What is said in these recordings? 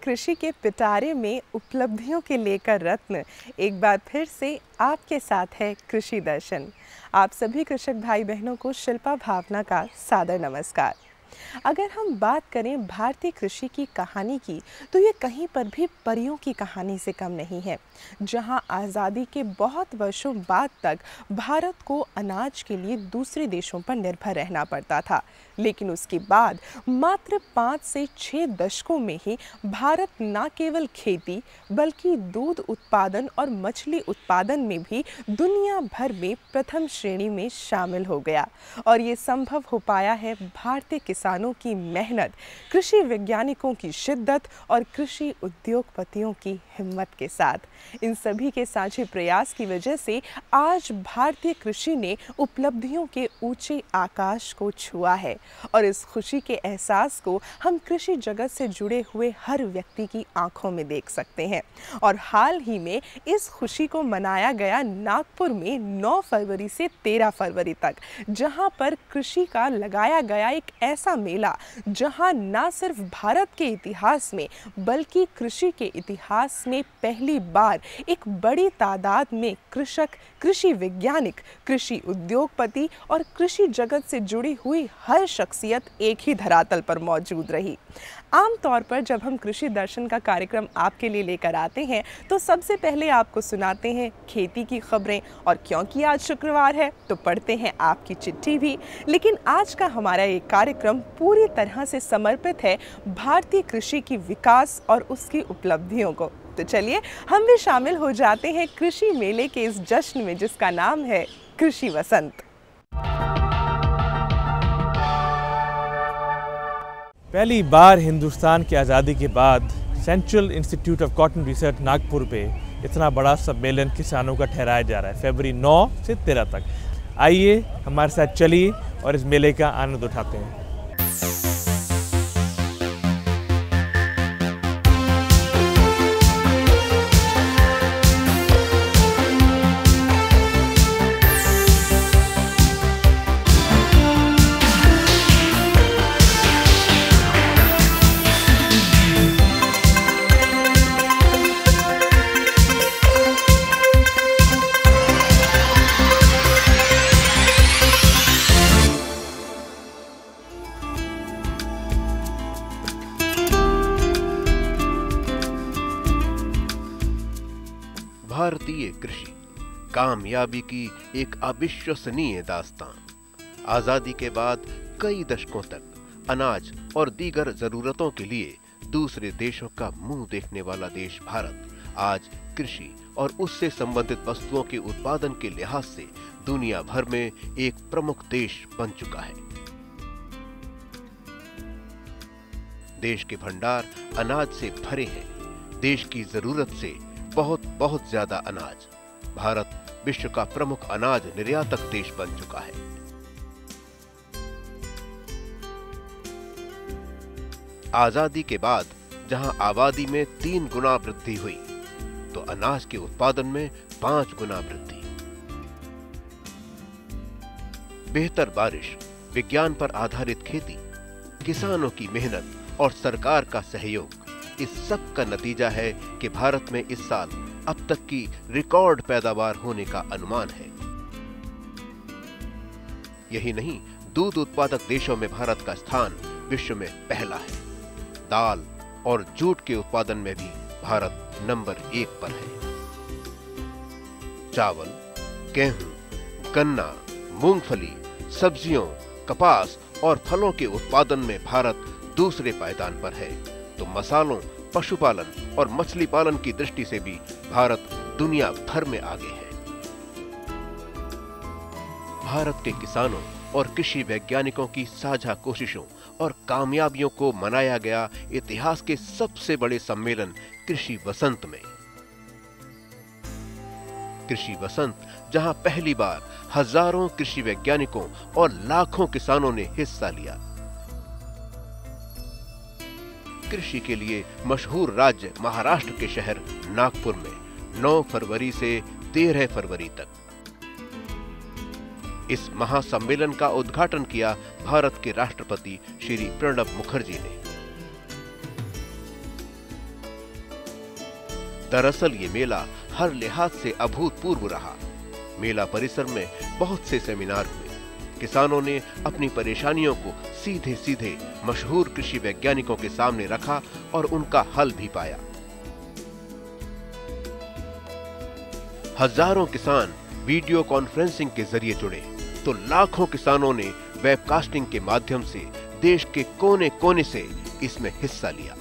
कृषि के पिटारे में उपलब्धियों के लेकर रत्न एक बार फिर से आपके साथ है कृषि दर्शन। आप सभी कृषक भाई बहनों को शिल्पा भावना का सादर नमस्कार। अगर हम बात करें भारतीय कृषि की कहानी की, तो ये कहीं पर भी परियों की कहानी से कम नहीं है। जहां आज़ादी के बहुत वर्षों बाद तक भारत को अनाज के लिए दूसरे देशों पर निर्भर रहना पड़ता था, लेकिन उसके बाद मात्र 5 से 6 दशकों में ही भारत न केवल खेती बल्कि दूध उत्पादन और मछली उत्पादन में भी दुनिया भर में प्रथम श्रेणी में शामिल हो गया। और ये संभव हो पाया है भारतीय किसानों की मेहनत, कृषि वैज्ञानिकों की शिद्दत और कृषि उद्योगपतियों की हिम्मत के साथ। इन सभी के साझे प्रयास की वजह से आज भारतीय कृषि ने उपलब्धियों के ऊंचे आकाश को छुआ है और इस खुशी के एहसास को हम कृषि जगत से जुड़े हुए हर व्यक्ति की आंखों में देख सकते हैं। और हाल ही में इस खुशी को मनाया गया नागपुर में 9 फरवरी से 13 फरवरी तक, जहां पर कृषि का लगाया गया एक ऐसा मेला जहां न सिर्फ भारत के इतिहास में बल्कि कृषि के इतिहास में पहली बार एक बड़ी तादाद में कृषक, कृषि वैज्ञानिक, कृषि उद्योगपति और कृषि जगत से जुड़ी हुई हर शख्सियत एक ही धरातल पर मौजूद रही। आमतौर पर जब हम कृषि दर्शन का कार्यक्रम आपके लिए लेकर आते हैं तो सबसे पहले आपको सुनाते हैं खेती की खबरें, और क्योंकि आज शुक्रवार है तो पढ़ते हैं आपकी चिट्ठी भी। लेकिन आज का हमारा ये कार्यक्रम पूरी तरह से समर्पित है भारतीय कृषि की विकास और उसकी उपलब्धियों को। तो चलिए हम भी शामिल हो जाते हैं कृषि मेले के इस जश्न में जिसका नाम है कृषि वसंत। पहली बार हिंदुस्तान की आज़ादी के बाद central institute of cotton research Nagpur पे इतना बड़ा सम्मेलन किसानों का ठहराया जा रहा है फरवरी 9 से 13 तक। आइए हमारे साथ चलिए और इस मेले का आनंद उठाते हैं। भारतीय कृषि कामयाबी की एक अविश्वसनीय दास्तान। आजादी के बाद कई दशकों तक अनाज और दीगर जरूरतों के लिए दूसरे देशों का मुंह देखने वाला देश भारत आज कृषि और उससे संबंधित वस्तुओं के उत्पादन के लिहाज से दुनिया भर में एक प्रमुख देश बन चुका है। देश के भंडार अनाज से भरे हैं। देश की जरूरत से बहुत ज्यादा अनाज। भारत विश्व का प्रमुख अनाज निर्यातक देश बन चुका है। आजादी के बाद जहां आबादी में 3 गुना वृद्धि हुई, तो अनाज के उत्पादन में 5 गुना वृद्धि। बेहतर बारिश, विज्ञान पर आधारित खेती, किसानों की मेहनत और सरकार का सहयोग, इस सब का नतीजा है कि भारत में इस साल अब तक की रिकॉर्ड पैदावार होने का अनुमान है। यही नहीं, दूध उत्पादक देशों में भारत का स्थान विश्व में पहला है। दाल और जूट के उत्पादन में भी भारत नंबर 1 पर है। चावल, गेहूं, गन्ना, मूंगफली, सब्जियों, कपास और फलों के उत्पादन में भारत दूसरे पायदान पर है। तो मसालों, पशुपालन और मछली पालन की दृष्टि से भी भारत दुनिया भर में आगे है। भारत के किसानों और कृषि वैज्ञानिकों की साझा कोशिशों और कामयाबियों को मनाया गया इतिहास के सबसे बड़े सम्मेलन कृषि वसंत में। कृषि वसंत, जहां पहली बार हजारों कृषि वैज्ञानिकों और लाखों किसानों ने हिस्सा लिया। कृषि के लिए मशहूर राज्य महाराष्ट्र के शहर नागपुर में 9 फरवरी से 13 फरवरी तक इस महासम्मेलन का उद्घाटन किया भारत के राष्ट्रपति श्री प्रणब मुखर्जी ने। दरअसल ये मेला हर लिहाज से अभूतपूर्व रहा। मेला परिसर में बहुत से सेमिनार हुए। किसानों ने अपनी परेशानियों को सीधे सीधे मशहूर कृषि वैज्ञानिकों के सामने रखा और उनका हल भी पाया। हजारों किसान वीडियो कॉन्फ्रेंसिंग के जरिए जुड़े तो लाखों किसानों ने वेबकास्टिंग के माध्यम से देश के कोने कोने से इसमें हिस्सा लिया।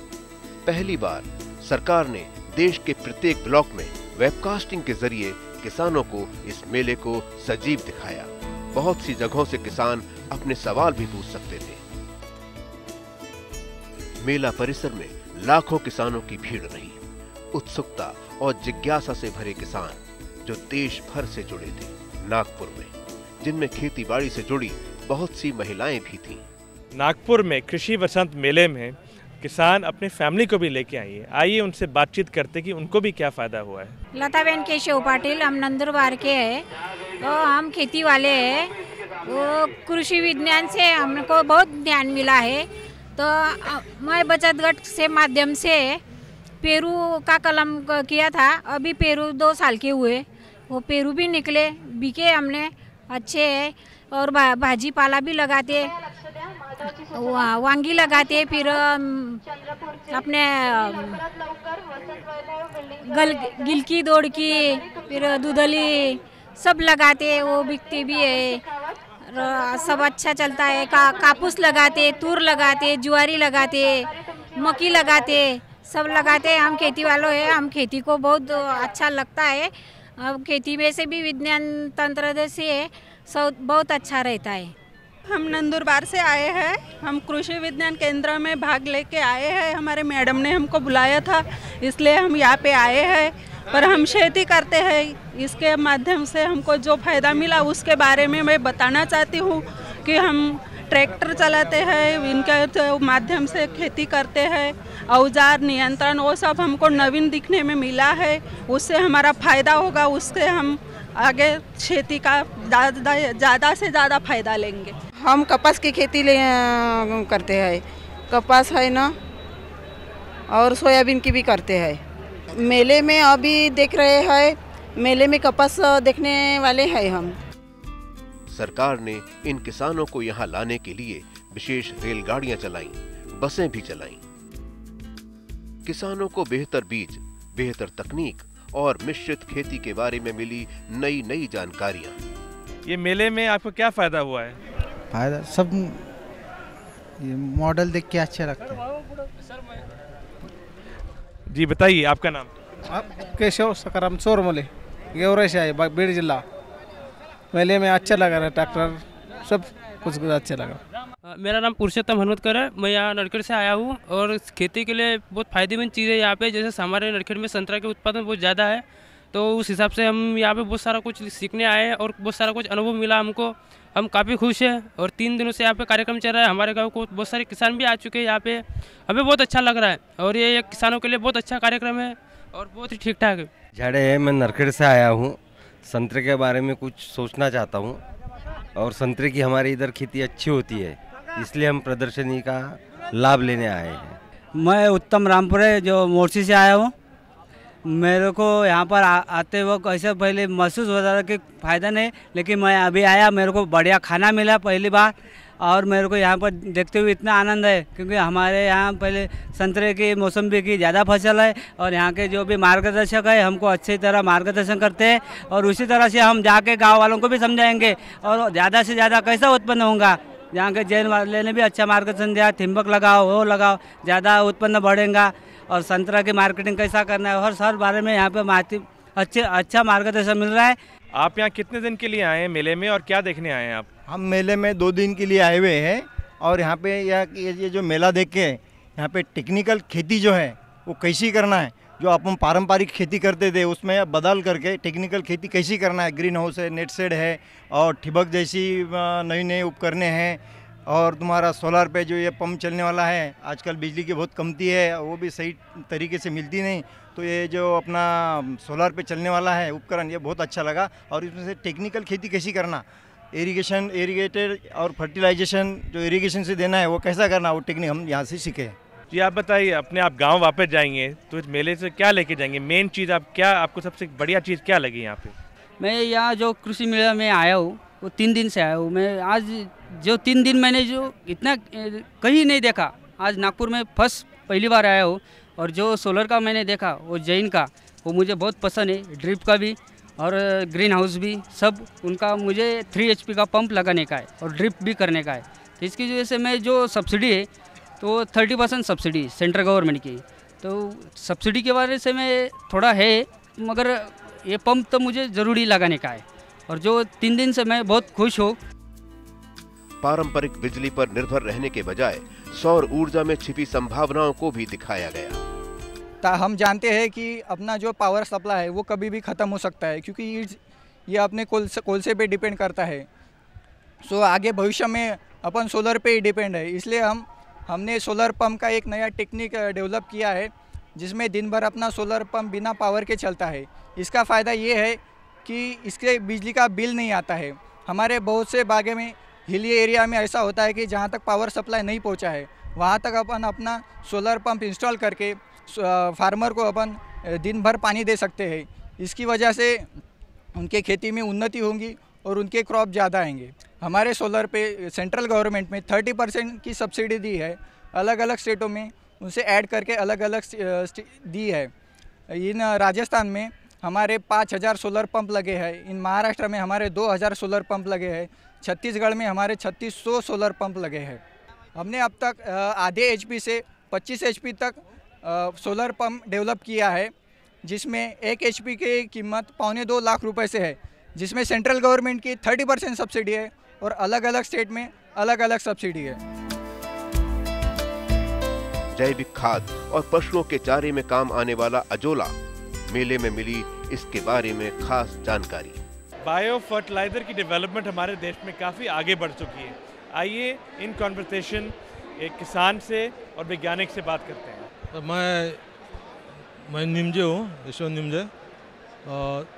पहली बार सरकार ने देश के प्रत्येक ब्लॉक में वेबकास्टिंग के जरिए किसानों को इस मेले को सजीव दिखाया। बहुत सी जगहों से किसान अपने सवाल भी पूछ सकते थे। मेला परिसर में लाखों किसानों की भीड़ रही। उत्सुकता और जिज्ञासा से भरे किसान जो देश भर से जुड़े थे नागपुर में, जिनमें खेती बाड़ी से जुड़ी बहुत सी महिलाएं भी थीं। नागपुर में कृषि वसंत मेले में किसान अपने फैमिली को भी लेके आई है। आइए उनसे बातचीत करते कि उनको भी क्या फायदा हुआ है। लताबेन केशव पाटिल, हम नंदुरबार के हैं। तो हम खेती वाले हैं। वो कृषि विज्ञान से हमको बहुत ज्ञान मिला है। तो मैं बचत गट से माध्यम से पेरू का कलम किया था। अभी पेरू 2 साल के हुए, वो पेरू भी निकले, बिके हमने अच्छे है। और भाजी पाला भी लगाते, वांगी लगाते, फिर अपने गिलकी दौड़ की, फिर दूधली सब लगाते, वो बिकते भी है। सब अच्छा चलता है। कापूस लगाते, तूर लगाते, ज्वारी लगाते, मक्की लगाते, सब लगाते। हम खेती वालों हैं, हम खेती को बहुत अच्छा लगता है। अब खेती में से भी विज्ञान तंत्र से सब बहुत अच्छा रहता है। हम नंदुरबार से आए हैं। हम कृषि विज्ञान केंद्र में भाग लेके आए हैं। हमारे मैडम ने हमको बुलाया था, इसलिए हम यहाँ पे आए हैं। पर हम खेती करते हैं, इसके माध्यम से हमको जो फायदा मिला उसके बारे में मैं बताना चाहती हूँ कि हम ट्रैक्टर चलाते हैं, इनके माध्यम से खेती करते हैं। औजार नियंत्रण वो सब हमको नवीन दिखने में मिला है। उससे हमारा फायदा होगा, उससे हम आगे खेती का ज़्यादा से ज़्यादा फायदा लेंगे। हम कपास की खेती करते हैं, कपास है ना, और सोयाबीन की भी करते हैं। मेले में अभी देख रहे हैं, मेले में कपास देखने वाले हैं हम। सरकार ने इन किसानों को यहाँ लाने के लिए विशेष रेलगाड़ियां चलाईं, बसें भी चलाईं। किसानों को बेहतर बीज, बेहतर तकनीक और मिश्रित खेती के बारे में मिली नई नई जानकारियां। ये मेले में आपको क्या फायदा हुआ है? फायदा सब ये मॉडल देख के अच्छा लगता है। जी बताइए, आपका नाम? केशव सकाराम चोरमले, गेवरा से आए, बीड़ जिला। मेले में अच्छा लगा रहा, ट्रैक्टर सब कुछ अच्छा लगा। मेरा नाम पुरुषोत्तम हनुमतकर है। मैं यहाँ नरखेड़ से आया हूँ और खेती के लिए बहुत फ़ायदेमंद चीज़ है यहाँ पे। जैसे हमारे नरखेड़ में संतरा के उत्पादन बहुत ज़्यादा है, तो उस हिसाब से हम यहाँ पे बहुत सारा कुछ सीखने आए हैं और बहुत सारा कुछ अनुभव मिला हमको। हम काफ़ी खुश हैं और 3 दिनों से यहाँ पे कार्यक्रम चल रहा है। हमारे गाँव को बहुत सारे किसान भी आ चुके हैं यहाँ पे। हमें बहुत अच्छा लग रहा है और ये किसानों के लिए बहुत अच्छा कार्यक्रम है और बहुत ही ठीक ठाक है। झाड़े है, मैं नरखेड़ से आया हूँ। संतरे के बारे में कुछ सोचना चाहता हूँ और संतरे की हमारी इधर खेती अच्छी होती है, इसलिए हम प्रदर्शनी का लाभ लेने आए हैं। मैं उत्तम रामपुरे जो मोर्शी से आया हूँ। मेरे को यहाँ पर आते वक्त ऐसे पहले महसूस हो रहा था कि फ़ायदा नहीं, लेकिन मैं अभी आया, मेरे को बढ़िया खाना मिला पहली बार। और मेरे को यहाँ पर देखते हुए इतना आनंद है क्योंकि हमारे यहाँ पहले संतरे की, मौसम्बी की ज़्यादा फसल है और यहाँ के जो भी मार्गदर्शक है हमको अच्छी तरह मार्गदर्शन करते हैं और उसी तरह से हम जाके गांव वालों को भी समझाएंगे और ज़्यादा से ज़्यादा कैसा उत्पन्न होगा। यहाँ के जैन वाले ने भी अच्छा मार्गदर्शन दिया, थिम्बक लगाओ, वो लगाओ, ज़्यादा उत्पन्न बढ़ेगा और संतरा की मार्केटिंग कैसा करना है, हर बारे में यहाँ पे अच्छा मार्गदर्शन मिल रहा है। आप यहाँ कितने दिन के लिए आए हैं मेले में और क्या देखने आए हैं आप? हम मेले में 2 दिन के लिए आए हुए हैं और यहाँ पे ये जो मेला देख के यहाँ पे टेक्निकल खेती जो है वो कैसी करना है, जो अपन पारंपरिक खेती करते थे उसमें बदल करके टेक्निकल खेती कैसी करना है। ग्रीन हाउस है, नेट शेड है और ठिबक जैसी नई नई उपकरणें हैं और तुम्हारा सोलार पे जो ये पंप चलने वाला है, आजकल बिजली की बहुत कमती है, वो भी सही तरीके से मिलती नहीं, तो ये जो अपना सोलार पे चलने वाला है उपकरण ये बहुत अच्छा लगा। और इसमें से टेक्निकल खेती कैसी करना, इरिगेटेड और फर्टिलाइजेशन जो इरिगेशन से देना है वो कैसा करना, वो टेक्निक हम यहाँ से सीखे। जी आप बताइए, अपने आप गांव वापस जाएंगे तो इस मेले से क्या लेके जाएंगे? मेन चीज़ आपको सबसे बढ़िया चीज़ क्या लगी यहाँ पे? मैं यहाँ जो कृषि मेला में आया हूँ वो 3 दिन से आया हूँ। मैं आज जो 3 दिन मैंने जो इतना कहीं नहीं देखा, आज नागपुर में पहली बार आया हूँ। और जो सोलर का मैंने देखा वो जैन का, वो मुझे बहुत पसंद है। ड्रिप का भी और ग्रीन हाउस भी, सब उनका मुझे 3 HP का पंप लगाने का है और ड्रिप भी करने का है। तो इसकी वजह से मैं जो सब्सिडी है तो 30% सब्सिडी सेंट्रल गवर्नमेंट की, तो सब्सिडी के बारे से मैं थोड़ा है, मगर ये पंप तो मुझे ज़रूरी लगाने का है। और जो 3 दिन से मैं बहुत खुश हूँ। पारंपरिक बिजली पर निर्भर रहने के बजाय सौर ऊर्जा में छिपी संभावनाओं को भी दिखाया गया। हम जानते हैं कि अपना जो पावर सप्लाई है वो कभी भी ख़त्म हो सकता है, क्योंकि ये अपने कोलसे पे डिपेंड करता है। सो आगे भविष्य में अपन सोलर पे ही डिपेंड है। इसलिए हमने सोलर पंप का एक नया टेक्निक डेवलप किया है, जिसमें दिन भर अपना सोलर पंप बिना पावर के चलता है। इसका फ़ायदा ये है कि इसके बिजली का बिल नहीं आता है। हमारे बहुत से बागे में हिली एरिया में ऐसा होता है कि जहाँ तक पावर सप्लाई नहीं पहुँचा है, वहाँ तक अपन अपना सोलर पंप इंस्टॉल करके फार्मर को अपन दिन भर पानी दे सकते हैं। इसकी वजह से उनके खेती में उन्नति होंगी और उनके क्रॉप ज़्यादा आएंगे। हमारे सोलर पे सेंट्रल गवर्नमेंट में 30% की सब्सिडी दी है, अलग अलग स्टेटों में उनसे ऐड करके अलग अलग दी है। इन राजस्थान में हमारे 5000 सोलर पंप लगे हैं, इन महाराष्ट्र में हमारे 2000 सोलर पंप लगे हैं, छत्तीसगढ़ में हमारे 3600 सोलर पंप लगे हैं। हमने अब तक आधे HP से 25 HP तक सोलर पंप डेवलप किया है, जिसमें 1 HP की कीमत 2.25 लाख रुपए से है, जिसमें सेंट्रल गवर्नमेंट की 30% सब्सिडी है और अलग अलग स्टेट में अलग अलग सब्सिडी है। जैविक खाद और पशुओं के चारे में काम आने वाला अजोला मेले में मिली, इसके बारे में खास जानकारी। बायो फर्टिलाइजर की डेवलपमेंट हमारे देश में काफ़ी आगे बढ़ चुकी है। आइए इन कॉन्वर्सेशन एक किसान से और वैज्ञानिक से बात करते हैं। तो मैं निमजे हूँ, यशवंत निमजे,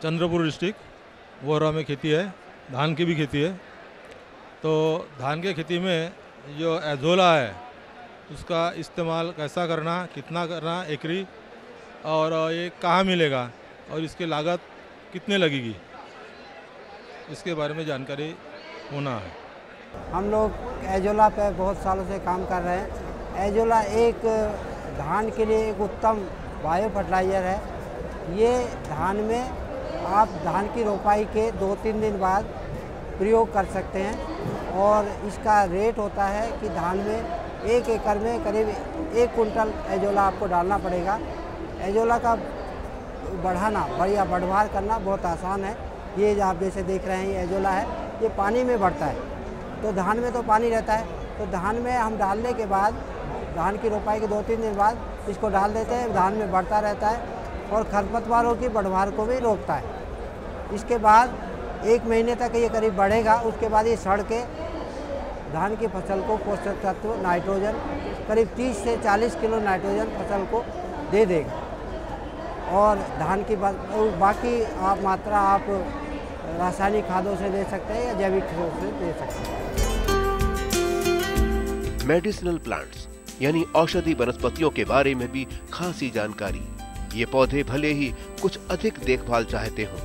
चंद्रपुर डिस्ट्रिक्ट। वोरा में खेती है, धान की भी खेती है। तो धान की खेती में जो एजोला है उसका इस्तेमाल कैसा करना, कितना करना एकरी, और ये कहाँ मिलेगा और इसकी लागत कितने लगेगी, इसके बारे में जानकारी होना है। हम लोग एजोला पे बहुत सालों से काम कर रहे हैं। एजोला एक धान के लिए एक उत्तम बायो फर्टिलाइज़र है। ये धान में आप धान की रोपाई के 2-3 दिन बाद प्रयोग कर सकते हैं और इसका रेट होता है कि धान में 1 एकड़ में करीब 1 कुंटल एजोला आपको डालना पड़ेगा। एजोला का बढ़ाना या बढ़वार करना बहुत आसान है। ये आप जैसे देख रहे हैं ये एजोला है, ये पानी में बढ़ता है। तो धान में तो पानी रहता है, तो धान में हम डालने के बाद धान की रोपाई के 2-3 दिन बाद इसको डाल देते हैं। धान में बढ़ता रहता है और खरपतवारों की बढ़वार को भी रोकता है। इसके बाद 1 महीने तक ये करीब बढ़ेगा। उसके बाद ये सड़ के धान की फसल को पोषक तत्व नाइट्रोजन करीब 30 से 40 किलो नाइट्रोजन फसल को दे देगा। और धान की बाकी आप मात्रा आप रासायनिक खादों से दे सकते हैं या जैविक खादों से दे सकते हैं। मेडिसिनल प्लांट्स यानी औषधि वनस्पतियों के बारे में भी खासी जानकारी। ये पौधे भले ही कुछ अधिक देखभाल चाहते हों,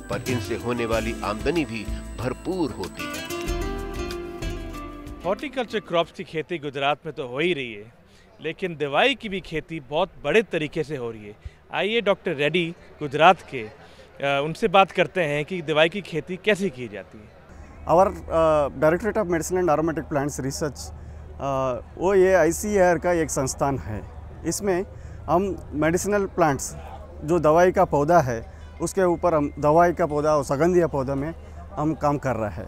पर इनसे होने वाली आमदनी भी भरपूर होती है। हॉर्टिकल्चर क्रॉप्स की खेती गुजरात में तो हो ही रही है, लेकिन दवाई की भी खेती बहुत बड़े तरीके से हो रही है। आइए डॉक्टर रेड्डी गुजरात के उनसे बात करते हैं कि दवाई की खेती कैसे की जाती है। Our directorate of medicine and aromatic plants research वो ये ICAR का एक संस्थान है। इसमें हम मेडिसिनल प्लांट्स जो दवाई का पौधा है उसके ऊपर हम दवाई का पौधा और सुगंधिया पौधा में हम काम कर रहे हैं।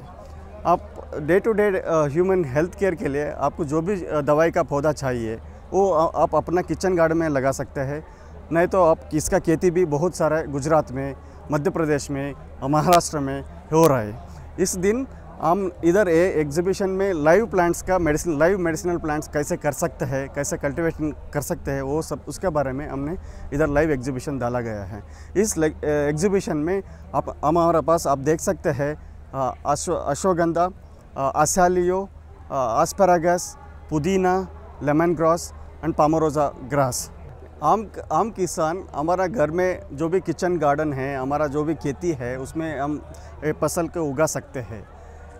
आप day to day human health care के लिए आपको जो भी दवाई का पौधा चाहिए वो आप अपना किचन गार्डन में लगा सकते हैं। नहीं तो आप इसका खेती भी बहुत सारा गुजरात में, मध्य प्रदेश में, महाराष्ट्र में हो रहा है। इस दिन हम इधर एग्जीबिशन में लाइव प्लांट्स का लाइव मेडिसिनल प्लांट्स कैसे कर सकते हैं, कैसे कल्टीवेशन कर सकते हैं, वो सब उसके बारे में हमने इधर लाइव एग्जीबिशन डाला गया है। इस एग्जीबिशन में आप हमारे पास आप देख सकते हैं अश्वगंधा, आसालियो, आस्परागस, पुदीना, लेमन ग्रास एंड पामरोजा ग्रास। आम किसान हमारा घर में जो भी किचन गार्डन है, हमारा जो भी खेती है, उसमें हम फसल को उगा सकते हैं।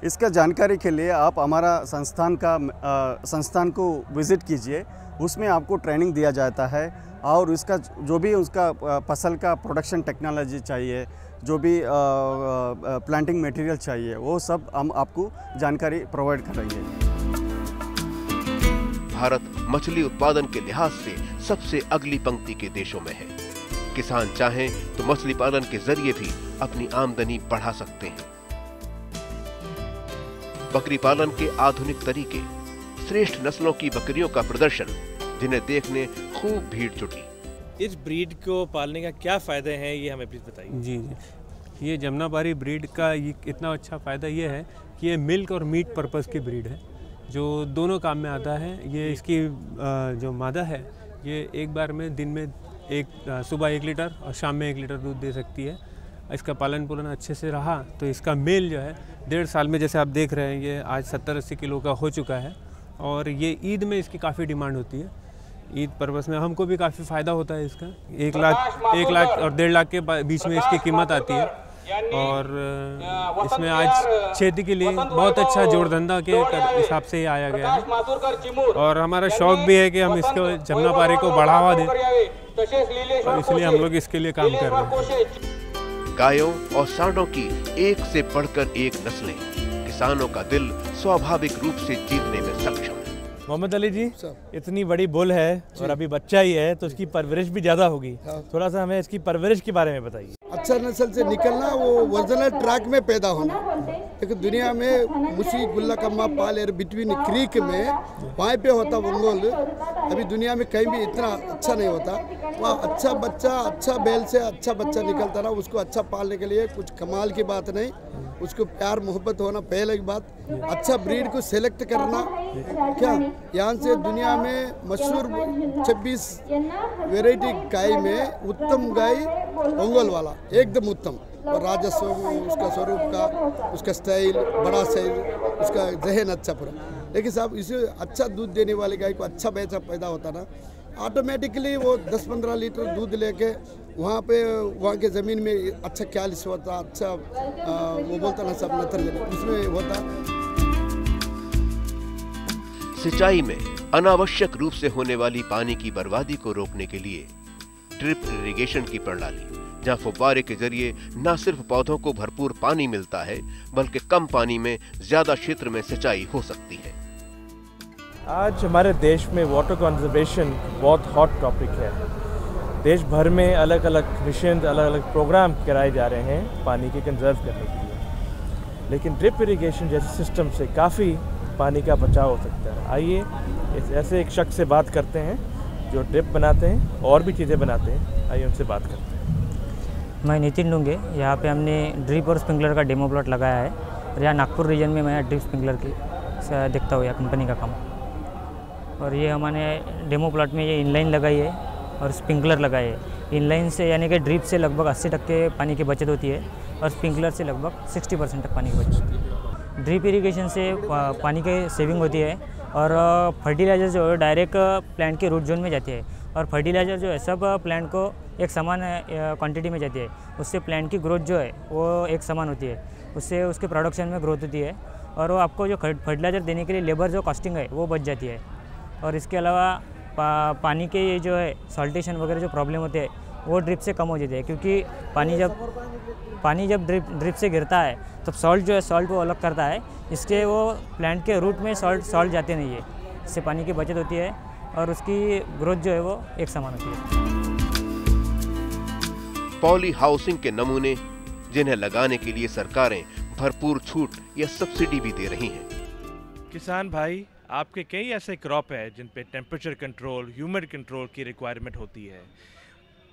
इसका जानकारी के लिए आप हमारा संस्थान को विज़िट कीजिए। उसमें आपको ट्रेनिंग दिया जाता है और इसका जो भी उसका फसल का प्रोडक्शन टेक्नोलॉजी चाहिए, जो भी प्लांटिंग मटेरियल चाहिए, वो सब हम आपको जानकारी प्रोवाइड करेंगे। भारत मछली उत्पादन के लिहाज से सबसे अगली पंक्ति के देशों में है। किसान चाहें तो मछली पालन के जरिए भी अपनी आमदनी बढ़ा सकते हैं। बकरी पालन के आधुनिक तरीके, श्रेष्ठ नस्लों की बकरियों का प्रदर्शन, जिन्हें देखने खूब भीड़ जुटी। इस ब्रीड को पालने का क्या फ़ायदे हैं, ये हमें प्लीज़ बताइए। जी, ये जमुनापारी ब्रीड का ये इतना अच्छा फ़ायदा ये है कि ये मिल्क और मीट पर्पज़ की ब्रीड है, जो दोनों काम में आता है। ये इसकी जो मादा है, ये एक बार में दिन में सुबह 1 लीटर और शाम में 1 लीटर दूध दे सकती है। इसका पालन पोलन अच्छे से रहा तो इसका मेल जो है 1.5 साल में, जैसे आप देख रहे हैं, ये आज 70-80 किलो का हो चुका है। और ये ईद में इसकी काफ़ी डिमांड होती है। ईद पर्पस में हमको भी काफ़ी फ़ायदा होता है इसका। 1 लाख और 1.5 लाख के बीच में इसकी कीमत आती है। और इसमें आज खेती के लिए बहुत अच्छा जोड़ धंधा के हिसाब से ही आया गया है। और हमारा शौक भी है कि हम इसको जमुनापारी को बढ़ावा दें, और इसलिए हम लोग इसके लिए काम कर रहे हैं। गायों और सांडों की एक से बढ़कर एक नस्लें किसानों का दिल स्वाभाविक रूप से जीतने में सक्षम है। मोहम्मद अली जी, इतनी बड़ी बुल है और अभी बच्चा ही है, तो इसकी परवरिश भी ज़्यादा होगी। थोड़ा सा हमें इसकी परवरिश के बारे में बताइए। अच्छा नस्ल से निकलना, वो ओरिजिनल ट्रैक में पैदा होना। लेकिन दुनिया में मुसी गुल्ला कम्मा पाल एर बिटवीन क्रीक में वहाँ पे होता वंगोल। अभी दुनिया में कहीं भी इतना अच्छा नहीं होता। वहाँ अच्छा बच्चा, अच्छा बैल से अच्छा बच्चा निकलता ना, उसको अच्छा पालने के लिए कुछ कमाल की बात नहीं, उसको प्यार मोहब्बत होना पहले की बात। अच्छा ब्रीड को सेलेक्ट करना, क्या यहाँ से दुनिया में मशहूर 26 वेराइटी गाय में उत्तम गाय ओंगोल वाला, एकदम उत्तम। और राजस्व उसका स्वरूप का, उसका स्टाइल, बड़ा साइज, उसका जहन अच्छा पूरा। लेकिन साहब इसे अच्छा दूध देने वाले गाय को अच्छा बच्चा पैदा होता ना, ऑटोमेटिकली वो 10-15 लीटर दूध लेके वहाँ के ज़मीन में अच्छा कैल्शियम होता, अच्छा वो बोलता ना सब नत्र उसमें होता। सिंचाई में अनावश्यक रूप से होने वाली पानी की बर्बादी को रोकने के लिए ड्रिप इरिगेशन की प्रणाली, जहां फुव्वारे के जरिए न सिर्फ पौधों को भरपूर पानी मिलता है, बल्कि कम पानी में ज्यादा क्षेत्र में सिंचाई हो सकती है। आज हमारे देश में वाटर कंजर्वेशन बहुत हॉट टॉपिक है। देश भर में अलग अलग मिशन, अलग अलग प्रोग्राम कराए जा रहे हैं पानी के कंजर्व करने के लिए, लेकिन ड्रिप इरिगेशन जैसे सिस्टम से काफ़ी पानी का बचाव हो सकता है। आइए ऐसे एक शख्स से बात करते हैं जो ड्रिप बनाते हैं और भी चीज़ें बनाते हैं। आइए उनसे बात करते हैं। मैं नितिन डूंगे, यहाँ पे हमने ड्रिप और स्प्रिंकलर का डेमो प्लॉट लगाया है। और यहाँ नागपुर रीजन में मैं ड्रिप स्प्रिंकलर की देखता हूँ, यह कंपनी का काम। और ये हमारे डेमो प्लॉट में ये इनलाइन लगाई है और स्प्रिंकलर लगाए है। इनलाइन से यानी कि ड्रिप से लगभग 80% पानी की बचत होती है और स्प्रिंकलर से लगभग 60% तक पानी की बचत होती है। ड्रिप इरिगेशन से पानी की सेविंग होती है और फर्टिलाइज़र जो है डायरेक्ट प्लांट के रूट जोन में जाती है। और फर्टिलाइज़र जो है सब प्लांट को एक समान क्वांटिटी में जाती है। उससे प्लांट की ग्रोथ जो है वो एक समान होती है, उससे उसके प्रोडक्शन में ग्रोथ होती है। और वो आपको जो फर्टिलाइज़र देने के लिए लेबर जो कॉस्टिंग है वो बच जाती है। और इसके अलावा पानी के ये जो है सॉल्टेशन वगैरह जो प्रॉब्लम होते हैं वो ड्रिप से कम हो जाते हैं, क्योंकि पानी जब ड्रिप से गिरता है तब सॉल्ट जो है सॉल्ट वो अलग करता है, इसके वो प्लांट के रूट में सॉल्ट जाते नहीं है। इससे पानी की बचत होती है और उसकी ग्रोथ जो है वो एक समान होती है। पॉली हाउसिंग के नमूने जिन्हें लगाने के लिए सरकारें भरपूर छूट या सब्सिडी भी दे रही हैं। किसान भाई, आपके कई ऐसे क्रॉप है जिन पे टेम्परेचर कंट्रोल, ह्यूमिड कंट्रोल की रिक्वायरमेंट होती है।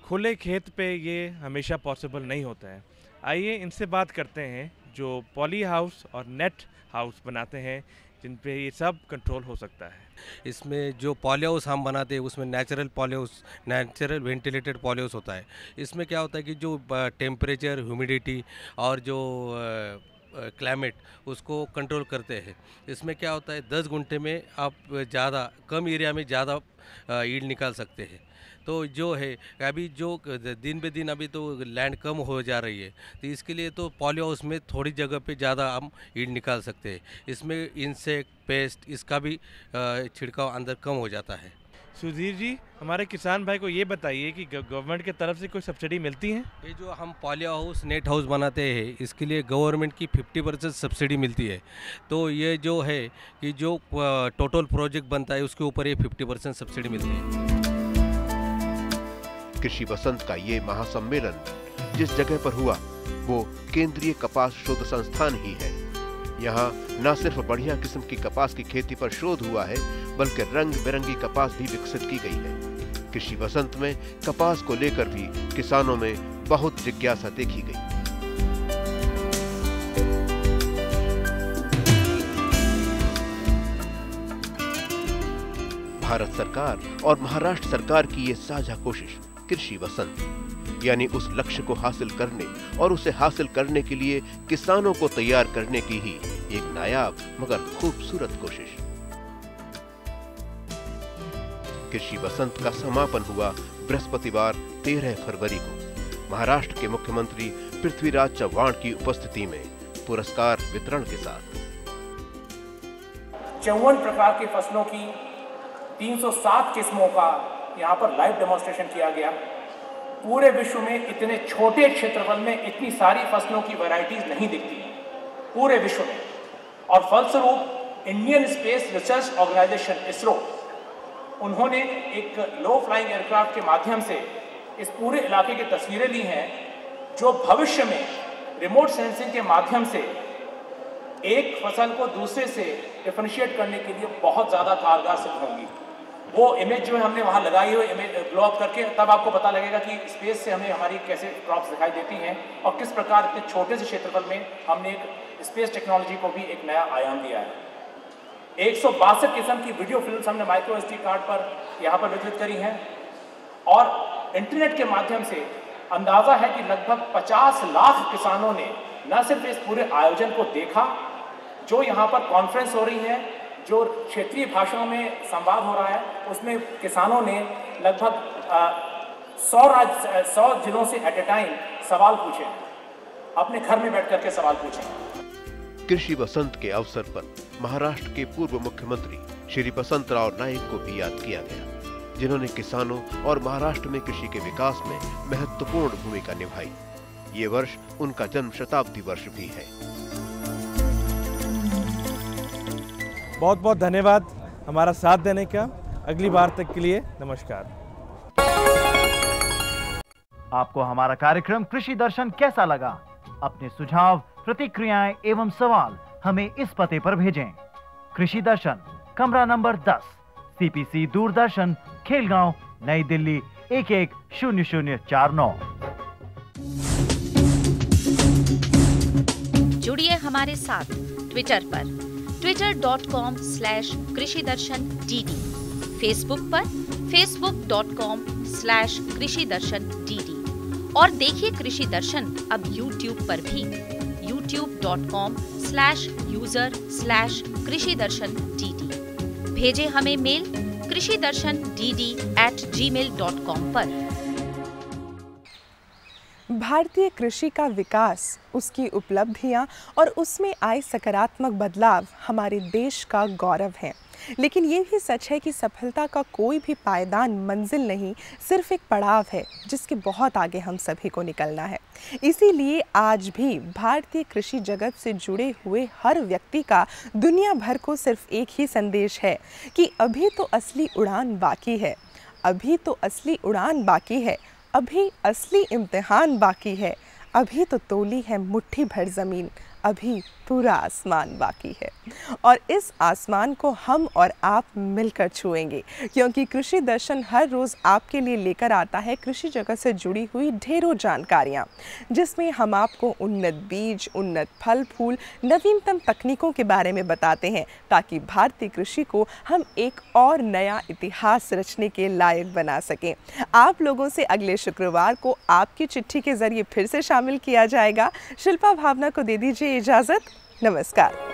खुले खेत पे ये हमेशा पॉसिबल नहीं होता है। आइए इनसे बात करते हैं जो पॉली हाउस और नेट हाउस बनाते हैं, जिन पे ये सब कंट्रोल हो सकता है। इसमें जो पॉली हाउस हम बनाते हैं उसमें natural poly house, natural ventilated poly house होता है। इसमें क्या होता है कि जो टेम्परेचर, ह्यूमिडिटी और जो क्लाइमेट उसको कंट्रोल करते हैं। इसमें क्या होता है 10 घंटे में आप ज़्यादा कम एरिया में ज़्यादा ईल्ड निकाल सकते हैं। तो जो है अभी जो दिन बे दिन अभी तो लैंड कम हो जा रही है, तो इसके लिए तो पॉली हाउस में थोड़ी जगह पे ज़्यादा हम ईल्ड निकाल सकते हैं। इसमें इंसेक्ट पेस्ट इसका भी छिड़काव अंदर कम हो जाता है। सुधीर जी, हमारे किसान भाई को ये बताइए कि गवर्नमेंट की तरफ से कोई सब्सिडी मिलती है? ये जो हम पॉली हाउस नेट हाउस बनाते हैं इसके लिए गवर्नमेंट की 50% सब्सिडी मिलती है। तो ये जो है कि जो टोटल प्रोजेक्ट बनता है उसके ऊपर ये 50% सब्सिडी मिलती है। कृषि वसंत का ये महासम्मेलन जिस जगह पर हुआ वो केंद्रीय कपास शोध संस्थान ही है। यहाँ न सिर्फ बढ़िया किस्म की कपास की खेती पर शोध हुआ है, बल्कि रंग बिरंगी कपास भी विकसित की गई है। कृषि वसंत में कपास को लेकर भी किसानों में बहुत जिज्ञासा देखी गई। भारत सरकार और महाराष्ट्र सरकार की ये साझा कोशिश कृषि वसंत, यानी उस लक्ष्य को हासिल करने और उसे हासिल करने के लिए किसानों को तैयार करने की ही एक नायाब मगर खूबसूरत कोशिश। कृषि वसंत का समापन हुआ बृहस्पतिवार 13 फरवरी को महाराष्ट्र के मुख्यमंत्री पृथ्वीराज चव्हाण की उपस्थिति में पुरस्कार वितरण के साथ। 54 प्रकार की फसलों की 307 किस्मों का यहाँ पर लाइव डेमोन्स्ट्रेशन किया गया। पूरे विश्व में इतने छोटे क्षेत्रफल में इतनी सारी फसलों की वैरायटीज नहीं दिखती पूरे विश्व में। और फलस्वरूप Indian space research organisation ISRO, उन्होंने एक लो फ्लाइंग एयरक्राफ्ट के माध्यम से इस पूरे इलाके की तस्वीरें ली हैं, जो भविष्य में रिमोट सेंसिंग के माध्यम से एक फसल को दूसरे से डिफरेंशिएट करने के लिए बहुत ज़्यादा कारगर सिद्ध होंगी। वो इमेज जो है हमने वहाँ लगाई हुई इमेज ब्लो अप करके, तब आपको पता लगेगा कि स्पेस से हमें हमारी कैसे क्रॉप्स दिखाई देती हैं और किस प्रकार इतने छोटे से क्षेत्रफल में हमने एक स्पेस टेक्नोलॉजी को भी एक नया आयाम दिया है। 162 किस्म की वीडियो फिल्म्स हमने माइक्रो SD कार्ड पर यहाँ पर वितरित करी हैं और इंटरनेट के माध्यम से अंदाज़ा है कि लगभग 50 लाख किसानों ने न सिर्फ इस पूरे आयोजन को देखा, जो यहाँ पर कॉन्फ्रेंस हो रही है, जो क्षेत्रीय भाषाओं में संवाद हो रहा है, उसमें किसानों ने लगभग 100 जिलों से एट ए टाइम सवाल पूछे, अपने घर में बैठ करके सवाल पूछे। कृषि वसंत के अवसर पर महाराष्ट्र के पूर्व मुख्यमंत्री श्री बसंतराव नाइक को भी याद किया गया, जिन्होंने किसानों और महाराष्ट्र में कृषि के विकास में महत्वपूर्ण भूमिका निभाई। ये वर्ष उनका जन्म शताब्दी वर्ष भी है। बहुत बहुत धन्यवाद हमारा साथ देने का। अगली बार तक के लिए नमस्कार। आपको हमारा कार्यक्रम कृषि दर्शन कैसा लगा? अपने सुझाव, प्रतिक्रियाएं एवं सवाल हमें इस पते पर भेजें। कृषि दर्शन, कमरा नंबर 10, CPC दूरदर्शन, खेलगांव, नई दिल्ली 110049। जुड़िए हमारे साथ ट्विटर पर twitter.com/कृषिदर्शन-DD, फेसबुक पर facebook.com/कृषिदर्शन-DD और देखिए कृषि दर्शन अब YouTube पर भी youtube.com/user/कृषिदर्शन-DD। भेजें हमें मेल कृषिदर्शन-DD@gmail.com पर। भारतीय कृषि का विकास, उसकी उपलब्धियां और उसमें आए सकारात्मक बदलाव हमारे देश का गौरव हैं। लेकिन ये भी सच है कि सफलता का कोई भी पायदान मंजिल नहीं, सिर्फ एक पड़ाव है जिसके बहुत आगे हम सभी को निकलना है। इसीलिए आज भी भारतीय कृषि जगत से जुड़े हुए हर व्यक्ति का दुनिया भर को सिर्फ एक ही संदेश है कि अभी तो असली उड़ान बाकी है, अभी तो असली उड़ान बाकी है, अभी असली इम्तिहान बाकी है, अभी तो तोली है मुट्ठी भर ज़मीन, अभी पूरा आसमान बाकी है। और इस आसमान को हम और आप मिलकर छुएंगे, क्योंकि कृषि दर्शन हर रोज़ आपके लिए लेकर आता है कृषि जगत से जुड़ी हुई ढेरों जानकारियाँ, जिसमें हम आपको उन्नत बीज, उन्नत फल फूल, नवीनतम तकनीकों के बारे में बताते हैं, ताकि भारतीय कृषि को हम एक और नया इतिहास रचने के लायक बना सकें। आप लोगों से अगले शुक्रवार को आपकी चिट्ठी के ज़रिए फिर से शामिल शामिल किया जाएगा। शिल्पा भावना को दे दीजिए इजाज़त। नमस्कार।